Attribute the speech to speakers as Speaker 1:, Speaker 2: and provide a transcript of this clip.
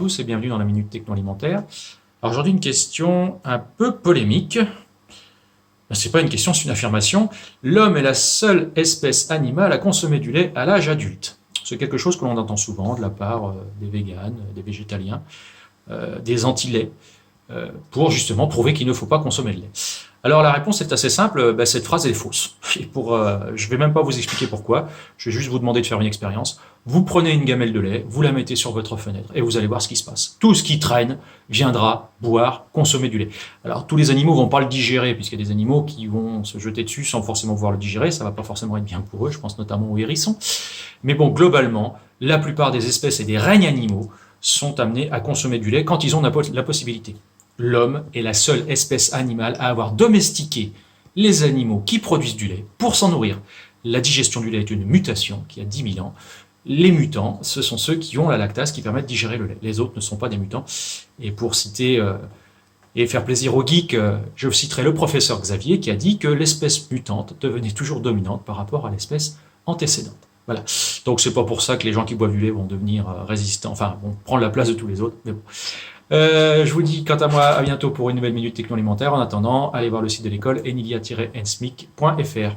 Speaker 1: tous et bienvenue dans la Minute Techno Alimentaire. Alors aujourd'hui une question un peu polémique. C'est pas une question, c'est une affirmation. L'homme est la seule espèce animale à consommer du lait à l'âge adulte. C'est quelque chose que l'on entend souvent de la part des véganes, des végétaliens, des anti-laits, pour justement prouver qu'il ne faut pas consommer le lait. Alors la réponse est assez simple, cette phrase est fausse. Et je vais même pas vous expliquer pourquoi, je vais juste vous demander de faire une expérience. Vous prenez une gamelle de lait, vous la mettez sur votre fenêtre et vous allez voir ce qui se passe. Tout ce qui traîne viendra boire, consommer du lait. Alors tous les animaux vont pas le digérer, puisqu'il y a des animaux qui vont se jeter dessus sans forcément pouvoir le digérer, ça va pas forcément être bien pour eux, je pense notamment aux hérissons. Mais bon, globalement, la plupart des espèces et des règnes animaux sont amenés à consommer du lait quand ils ont la possibilité. L'homme est la seule espèce animale à avoir domestiqué les animaux qui produisent du lait pour s'en nourrir. La digestion du lait est une mutation qui a 10 000 ans. Les mutants, ce sont ceux qui ont la lactase qui permettent de digérer le lait. Les autres ne sont pas des mutants. Et pour citer et faire plaisir aux geeks, je citerai le professeur Xavier qui a dit que l'espèce mutante devenait toujours dominante par rapport à l'espèce antécédente. Voilà. Donc c'est pas pour ça que les gens qui boivent du lait vont devenir résistants, enfin vont prendre la place de tous les autres. Mais bon. Je vous dis quant à moi à bientôt pour une nouvelle Minute Techno Alimentaire. En attendant, allez voir le site de l'école enilia-ensmic.fr.